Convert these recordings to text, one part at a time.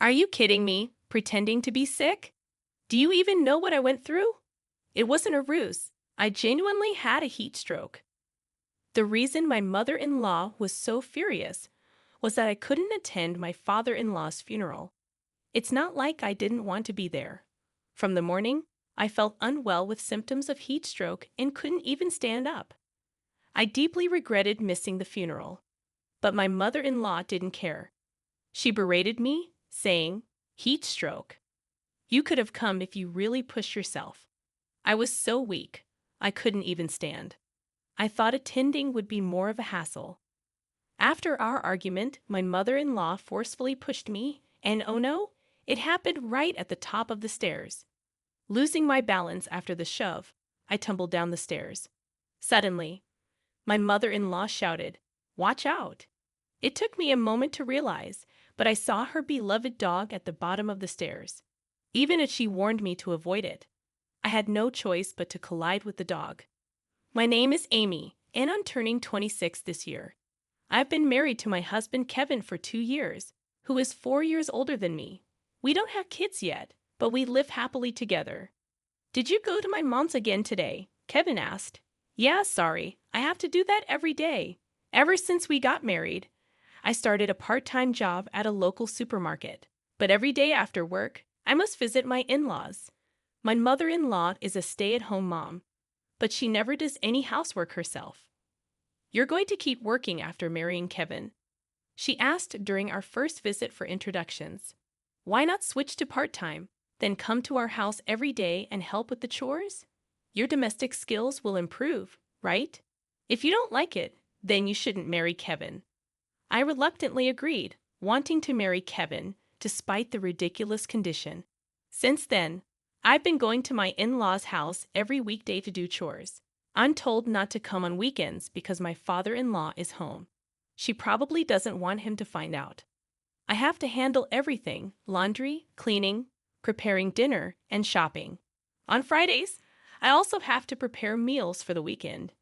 Are you kidding me? Pretending to be sick? Do you even know what I went through? It wasn't a ruse. I genuinely had a heat stroke. The reason my mother-in-law was so furious was that I couldn't attend my father-in-law's funeral. It's not like I didn't want to be there. From the morning, I felt unwell with symptoms of heat stroke and couldn't even stand up. I deeply regretted missing the funeral. But my mother-in-law didn't care. She berated me, saying, "Heat stroke. You could have come if you really pushed yourself." I was so weak, I couldn't even stand. I thought attending would be more of a hassle. After our argument, my mother-in-law forcefully pushed me, and oh no, it happened right at the top of the stairs. Losing my balance after the shove, I tumbled down the stairs. Suddenly, my mother-in-law shouted, "Watch out!" It took me a moment to realize, but I saw her beloved dog at the bottom of the stairs. Even if she warned me to avoid it, I had no choice but to collide with the dog. My name is Amy, and I'm turning 26 this year. I've been married to my husband Kevin for 2 years, who is 4 years older than me. We don't have kids yet, but we live happily together. "Did you go to my mom's again today?" Kevin asked. "Yeah, sorry. I have to do that every day. Ever since we got married, I started a part-time job at a local supermarket. But every day after work, I must visit my in-laws. My mother-in-law is a stay-at-home mom, but she never does any housework herself." "You're going to keep working after marrying Kevin?" she asked during our first visit for introductions. "Why not switch to part-time, then come to our house every day and help with the chores? Your domestic skills will improve, right? If you don't like it, then you shouldn't marry Kevin." I reluctantly agreed, wanting to marry Kevin despite the ridiculous condition. Since then, I've been going to my in-laws' house every weekday to do chores. I'm told not to come on weekends because my father-in-law is home. She probably doesn't want him to find out. I have to handle everything: laundry, cleaning, preparing dinner, and shopping. On Fridays, I also have to prepare meals for the weekend.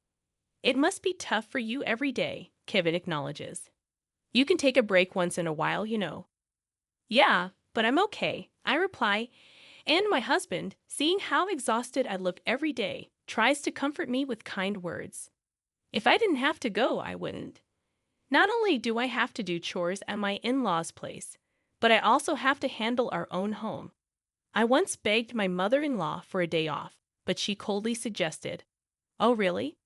"It must be tough for you every day," Kevin acknowledges. "You can take a break once in a while, you know." "Yeah, but I'm okay," I reply, and my husband, seeing how exhausted I look every day, tries to comfort me with kind words. If I didn't have to go, I wouldn't. Not only do I have to do chores at my in-laws' place, but I also have to handle our own home. I once begged my mother-in-law for a day off, but she coldly suggested, "Oh, really?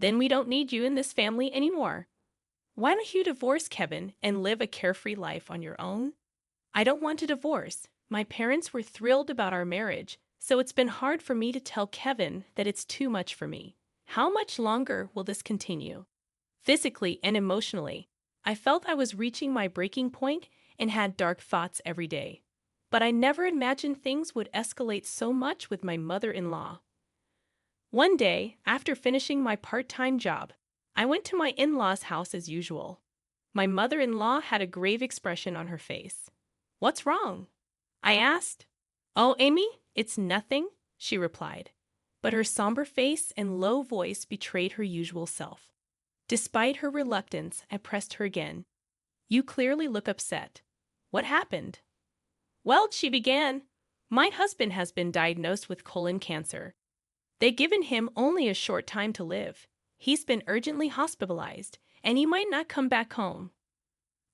Then we don't need you in this family anymore. Why don't you divorce Kevin and live a carefree life on your own?" I don't want a divorce. My parents were thrilled about our marriage, so it's been hard for me to tell Kevin that it's too much for me. How much longer will this continue? Physically and emotionally, I felt I was reaching my breaking point and had dark thoughts every day. But I never imagined things would escalate so much with my mother-in-law. One day, after finishing my part-time job, I went to my in-laws' house as usual. My mother-in-law had a grave expression on her face. "What's wrong?" I asked. "Oh, Amy, it's nothing," she replied. But her somber face and low voice betrayed her usual self. Despite her reluctance, I pressed her again. "You clearly look upset. What happened?" "Well," she began, "my husband has been diagnosed with colon cancer. They've given him only a short time to live. He's been urgently hospitalized, and he might not come back home."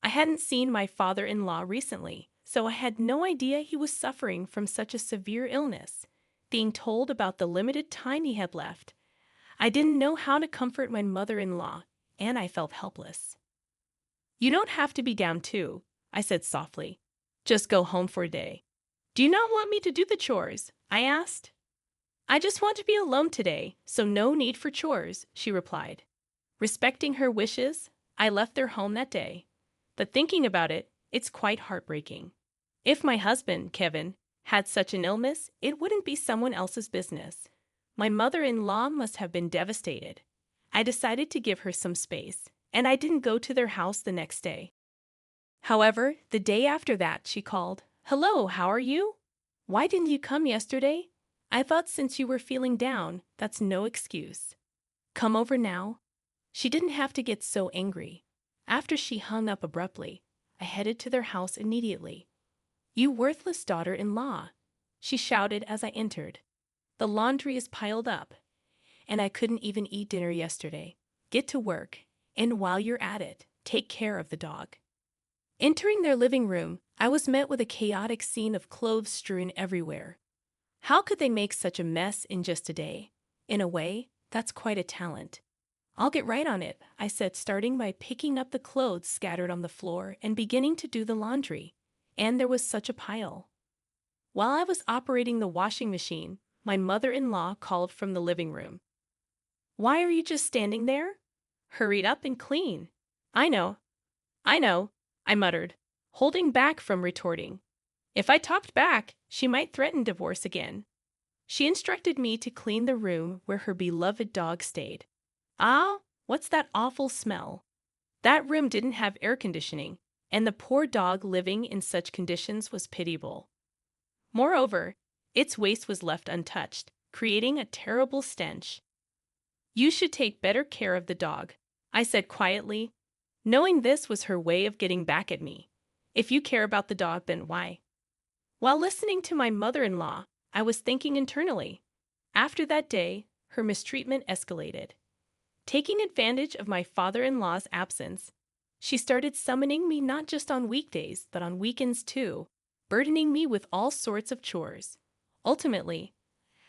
I hadn't seen my father-in-law recently, so I had no idea he was suffering from such a severe illness. Being told about the limited time he had left, I didn't know how to comfort my mother-in-law, and I felt helpless. "You don't have to be down too," I said softly. "Just go home for a day." "Do you not want me to do the chores?" I asked. "I just want to be alone today, so no need for chores," she replied. Respecting her wishes, I left their home that day. But thinking about it, it's quite heartbreaking. If my husband, Kevin, had such an illness, it wouldn't be someone else's business. My mother-in-law must have been devastated. I decided to give her some space, and I didn't go to their house the next day. However, the day after that, she called. "Hello, how are you? Why didn't you come yesterday? I thought since you were feeling down, that's no excuse. Come over now." She didn't have to get so angry. After she hung up abruptly, I headed to their house immediately. "You worthless daughter-in-law," she shouted as I entered. "The laundry is piled up, and I couldn't even eat dinner yesterday. Get to work, and while you're at it, take care of the dog." Entering their living room, I was met with a chaotic scene of clothes strewn everywhere. How could they make such a mess in just a day? In a way, that's quite a talent. "I'll get right on it," I said, starting by picking up the clothes scattered on the floor and beginning to do the laundry. And there was such a pile. While I was operating the washing machine, my mother-in-law called from the living room. "Why are you just standing there? Hurry up and clean." I know, I muttered, holding back from retorting. If I talked back, she might threaten divorce again. She instructed me to clean the room where her beloved dog stayed. Ah, what's that awful smell? That room didn't have air conditioning, and the poor dog living in such conditions was pitiable. Moreover, its waste was left untouched, creating a terrible stench. "You should take better care of the dog," I said quietly, knowing this was her way of getting back at me. "If you care about the dog, then why?" While listening to my mother-in-law, I was thinking internally. After that day, her mistreatment escalated. Taking advantage of my father-in-law's absence, she started summoning me not just on weekdays, but on weekends too, burdening me with all sorts of chores. Ultimately,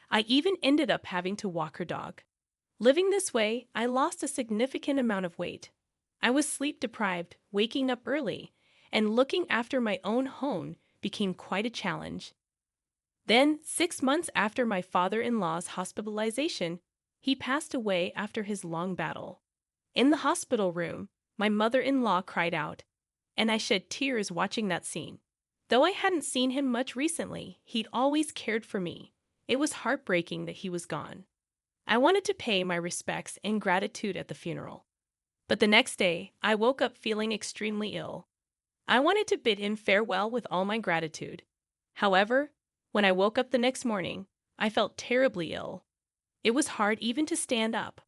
I even ended up having to walk her dog. Living this way, I lost a significant amount of weight. I was sleep deprived, waking up early, and looking after my own home became quite a challenge. Then, 6 months after my father-in-law's hospitalization, he passed away after his long battle. In the hospital room, my mother-in-law cried out, and I shed tears watching that scene. Though I hadn't seen him much recently, he'd always cared for me. It was heartbreaking that he was gone. I wanted to pay my respects and gratitude at the funeral. But the next day, I woke up feeling extremely ill. I wanted to bid him farewell with all my gratitude. However, when I woke up the next morning, I felt terribly ill. It was hard even to stand up.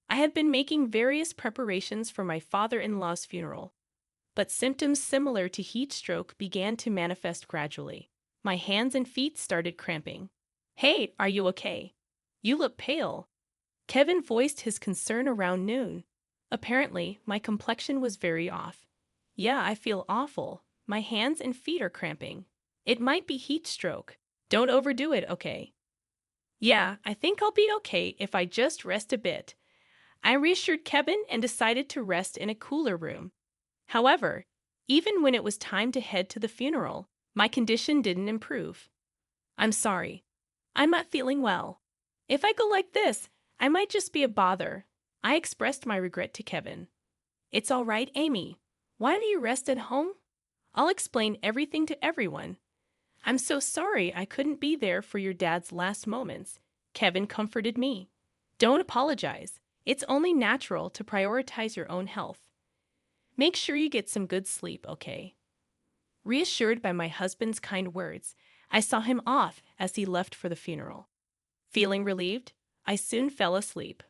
I had been making various preparations for my father-in-law's funeral, but symptoms similar to heat stroke began to manifest gradually. My hands and feet started cramping. "Hey, are you okay? You look pale." Kevin voiced his concern around noon. Apparently, my complexion was very off. "Yeah, I feel awful. My hands and feet are cramping. It might be heat stroke. Don't overdo it, okay?" "Yeah, I think I'll be okay if I just rest a bit." I reassured Kevin and decided to rest in a cooler room. However, even when it was time to head to the funeral, my condition didn't improve. "I'm sorry. I'm not feeling well. If I go like this, I might just be a bother." I expressed my regret to Kevin. "It's all right, Amy. Why don't you rest at home? I'll explain everything to everyone." "I'm so sorry I couldn't be there for your dad's last moments," Kevin comforted me. "Don't apologize. It's only natural to prioritize your own health. Make sure you get some good sleep, okay?" Reassured by my husband's kind words, I saw him off as he left for the funeral. Feeling relieved, I soon fell asleep.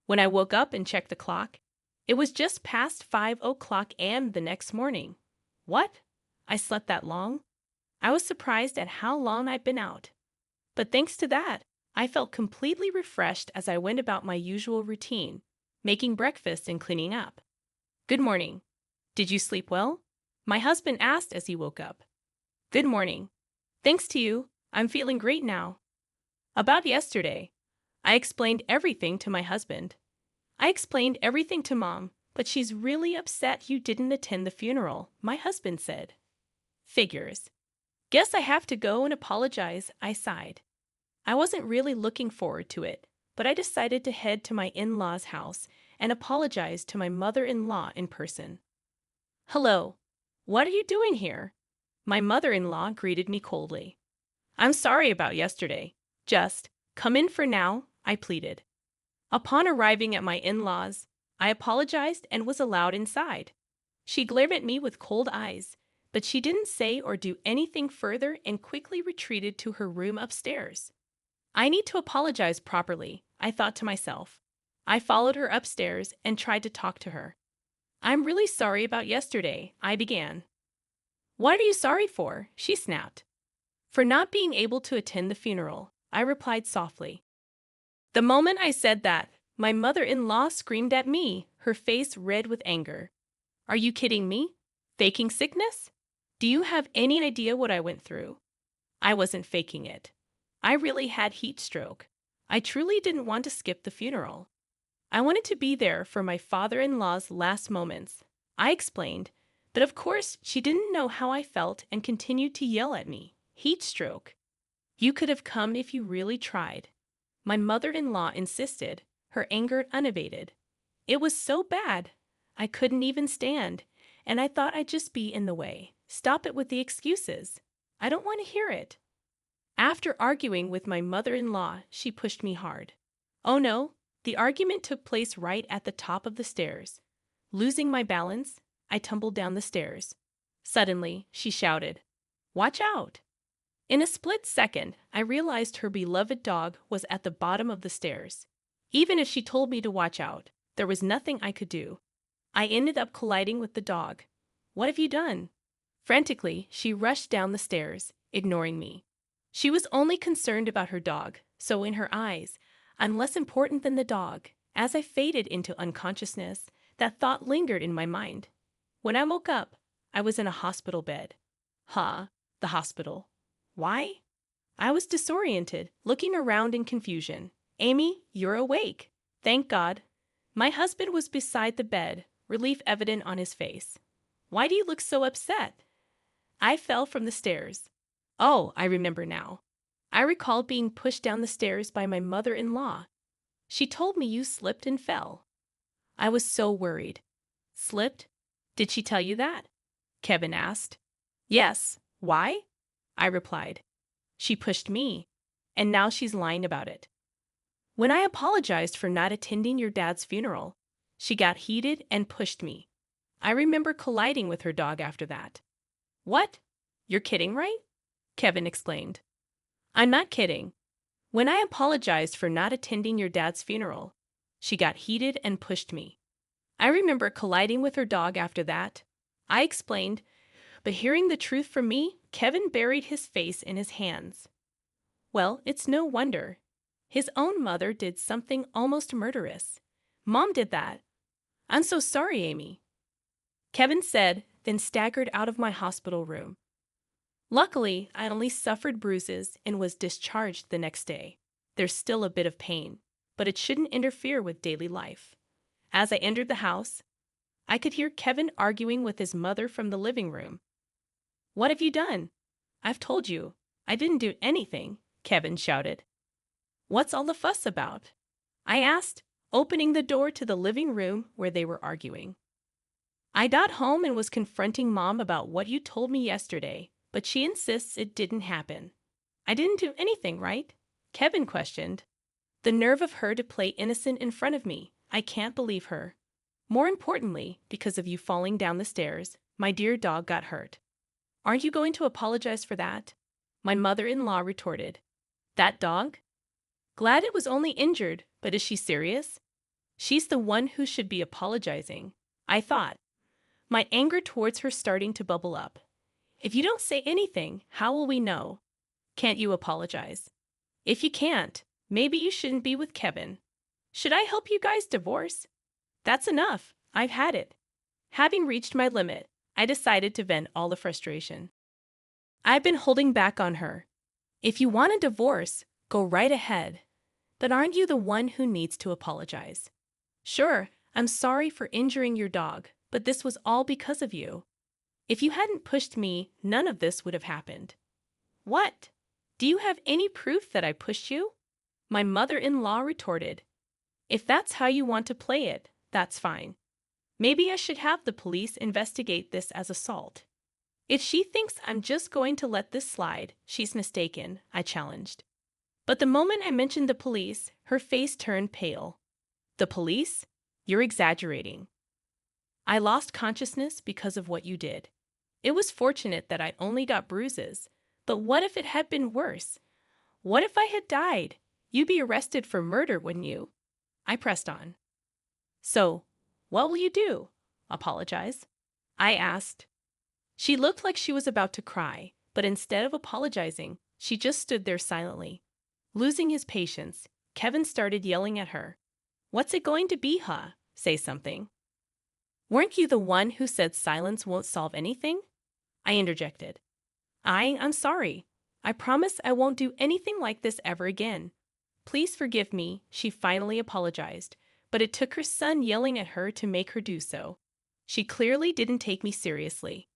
When I woke up and checked the clock, it was just past 5 o'clock a.m. the next morning. What? I slept that long? I was surprised at how long I'd been out. But thanks to that, I felt completely refreshed as I went about my usual routine, making breakfast and cleaning up. "Good morning. Did you sleep well?" my husband asked as he woke up. "Good morning. Thanks to you, I'm feeling great now." About yesterday, I explained everything to my husband. "I explained everything to Mom, but she's really upset you didn't attend the funeral," my husband said. "Figures. Guess I have to go and apologize," I sighed. I wasn't really looking forward to it, but I decided to head to my in-laws' house and apologize to my mother-in-law in person. "Hello. What are you doing here?" My mother-in-law greeted me coldly. "I'm sorry about yesterday. Just come in for now," I pleaded. Upon arriving at my in-laws, I apologized and was allowed inside. She glared at me with cold eyes, but she didn't say or do anything further and quickly retreated to her room upstairs. I need to apologize properly, I thought to myself. I followed her upstairs and tried to talk to her. "I'm really sorry about yesterday," I began. What are you sorry for? She snapped. For not being able to attend the funeral, I replied softly. The moment I said that, my mother-in-law screamed at me, her face red with anger. Are you kidding me? Faking sickness? Do you have any idea what I went through? I wasn't faking it. I really had heat stroke. I truly didn't want to skip the funeral. I wanted to be there for my father-in-law's last moments. I explained, but of course she didn't know how I felt and continued to yell at me. Heat stroke. You could have come if you really tried. My mother-in-law insisted, her anger unabated. It was so bad. I couldn't even stand, and I thought I'd just be in the way. Stop it with the excuses. I don't want to hear it. After arguing with my mother-in-law, she pushed me hard. Oh no, the argument took place right at the top of the stairs. Losing my balance, I tumbled down the stairs. Suddenly, she shouted, "Watch out!" In a split second, I realized her beloved dog was at the bottom of the stairs. Even if she told me to watch out, there was nothing I could do. I ended up colliding with the dog. What have you done? Frantically, she rushed down the stairs, ignoring me. She was only concerned about her dog, so in her eyes, I'm less important than the dog. As I faded into unconsciousness, that thought lingered in my mind. When I woke up, I was in a hospital bed. The hospital. Why? I was disoriented, looking around in confusion. Amy, you're awake. Thank God. My husband was beside the bed, relief evident on his face. Why do you look so upset? I fell from the stairs. Oh, I remember now. I recalled being pushed down the stairs by my mother-in-law. She told me you slipped and fell. I was so worried. Slipped? Did she tell you that? Kevin asked. Yes. Why? I replied. She pushed me, and now she's lying about it. When I apologized for not attending your dad's funeral, she got heated and pushed me. I remember colliding with her dog after that. What? You're kidding, right? Kevin exclaimed. I'm not kidding. When I apologized for not attending your dad's funeral, she got heated and pushed me. I remember colliding with her dog after that. I explained, but hearing the truth from me, Kevin buried his face in his hands. Well, it's no wonder. His own mother did something almost murderous. Mom did that. I'm so sorry, Amy. Kevin said, then staggered out of my hospital room. Luckily, I only suffered bruises and was discharged the next day. There's still a bit of pain, but it shouldn't interfere with daily life. As I entered the house, I could hear Kevin arguing with his mother from the living room. What have you done? I've told you. I didn't do anything, Kevin shouted. What's all the fuss about? I asked, opening the door to the living room where they were arguing. I got home and was confronting Mom about what you told me yesterday, but she insists it didn't happen. I didn't do anything, right? Kevin questioned. The nerve of her to play innocent in front of me. I can't believe her. More importantly, because of you falling down the stairs, my dear dog got hurt. Aren't you going to apologize for that? My mother-in-law retorted. That dog? Glad it was only injured, but is she serious? She's the one who should be apologizing, I thought, my anger towards her starting to bubble up. If you don't say anything, how will we know? Can't you apologize? If you can't, maybe you shouldn't be with Kevin. Should I help you guys divorce? That's enough. I've had it. Having reached my limit, I decided to vent all the frustration. I've been holding back on her. If you want a divorce, go right ahead. But aren't you the one who needs to apologize? Sure, I'm sorry for injuring your dog, but this was all because of you. If you hadn't pushed me, none of this would have happened. What? Do you have any proof that I pushed you? My mother-in-law retorted. If that's how you want to play it, that's fine. Maybe I should have the police investigate this as assault. If she thinks I'm just going to let this slide, she's mistaken, I challenged. But the moment I mentioned the police, her face turned pale. The police? You're exaggerating. I lost consciousness because of what you did. It was fortunate that I only got bruises, but what if it had been worse? What if I had died? You'd be arrested for murder, wouldn't you? I pressed on. So, what will you do? Apologize? I asked. She looked like she was about to cry, but instead of apologizing, she just stood there silently. Losing his patience, Kevin started yelling at her. "What's it going to be, huh? Say something." "Weren't you the one who said silence won't solve anything?" I interjected. I'm sorry. I promise I won't do anything like this ever again. Please forgive me," she finally apologized, but it took her son yelling at her to make her do so. She clearly didn't take me seriously.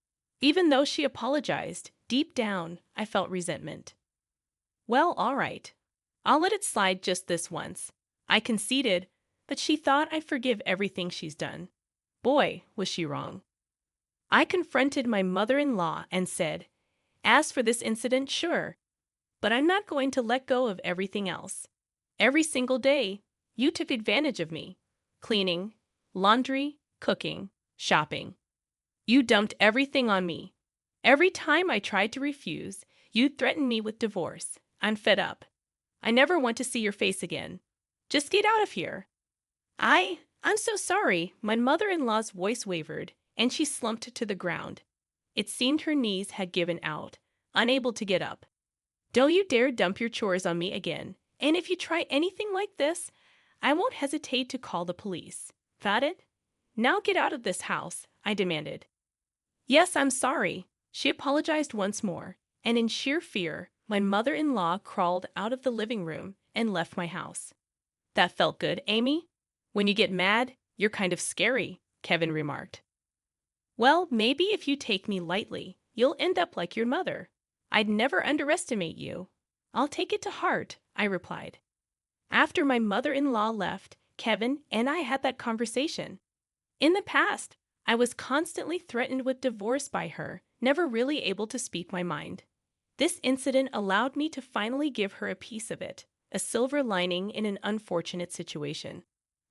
Even though she apologized, deep down, I felt resentment. "Well, all right. I'll let it slide just this once." I conceded, but she thought I'd forgive everything she's done. Boy, was she wrong. I confronted my mother-in-law and said, "As for this incident, sure, but I'm not going to let go of everything else. Every single day, you took advantage of me. Cleaning, laundry, cooking, shopping. You dumped everything on me. Every time I tried to refuse, you threatened me with divorce. I'm fed up. I never want to see your face again. Just get out of here." I'm so sorry." My mother-in-law's voice wavered, and she slumped to the ground. It seemed her knees had given out, unable to get up. "Don't you dare dump your chores on me again. And if you try anything like this, I won't hesitate to call the police. Got it? Now get out of this house," I demanded. "Yes, I'm sorry." She apologized once more, and in sheer fear, my mother-in-law crawled out of the living room and left my house. "That felt good, Amy? When you get mad, you're kind of scary," Kevin remarked. "Well, maybe if you take me lightly, you'll end up like your mother. I'd never underestimate you." "I'll take it to heart," I replied. After my mother-in-law left, Kevin and I had that conversation. In the past, I was constantly threatened with divorce by her, never really able to speak my mind. This incident allowed me to finally give her a piece of it, a silver lining in an unfortunate situation.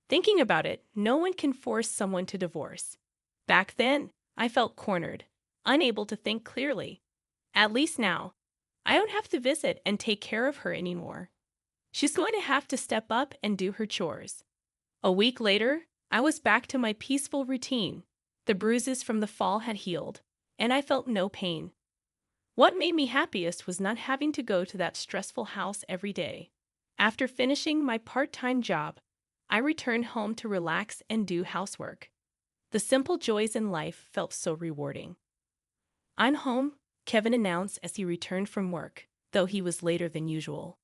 Thinking about it, no one can force someone to divorce. Back then, I felt cornered, unable to think clearly. At least now, I don't have to visit and take care of her anymore. She's going to have to step up and do her chores. A week later, I was back to my peaceful routine. The bruises from the fall had healed, and I felt no pain. What made me happiest was not having to go to that stressful house every day. After finishing my part-time job, I returned home to relax and do housework. The simple joys in life felt so rewarding. "I'm home," Kevin announced as he returned from work, though he was later than usual.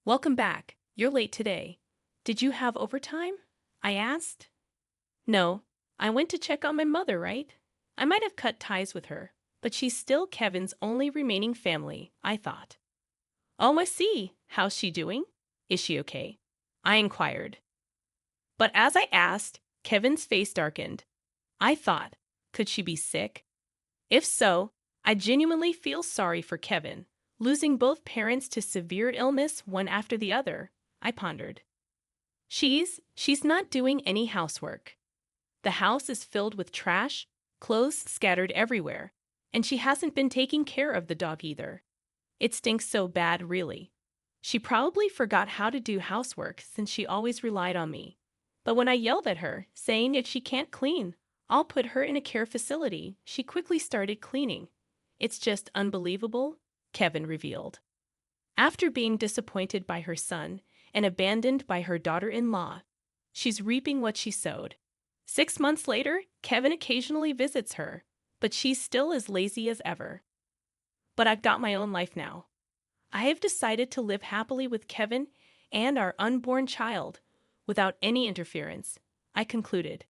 "Welcome back. You're late today. Did you have overtime?" I asked. "No, I went to check on my mother, right? I might have cut ties with her, but she's still Kevin's only remaining family," I thought. "Oh, I see. How's she doing? Is she okay?" I inquired. But as I asked, Kevin's face darkened. I thought, could she be sick? If so, I genuinely feel sorry for Kevin. Losing both parents to severe illness one after the other, I pondered. She's not doing any housework. The house is filled with trash, clothes scattered everywhere, and she hasn't been taking care of the dog either. It stinks so bad, really. She probably forgot how to do housework since she always relied on me. But when I yelled at her, saying if she can't clean, I'll put her in a care facility, she quickly started cleaning. It's just unbelievable, Kevin revealed. After being disappointed by her son and abandoned by her daughter-in-law, she's reaping what she sowed. 6 months later, Kevin occasionally visits her, but she's still as lazy as ever. But I've got my own life now. I have decided to live happily with Kevin and our unborn child without any interference, I concluded.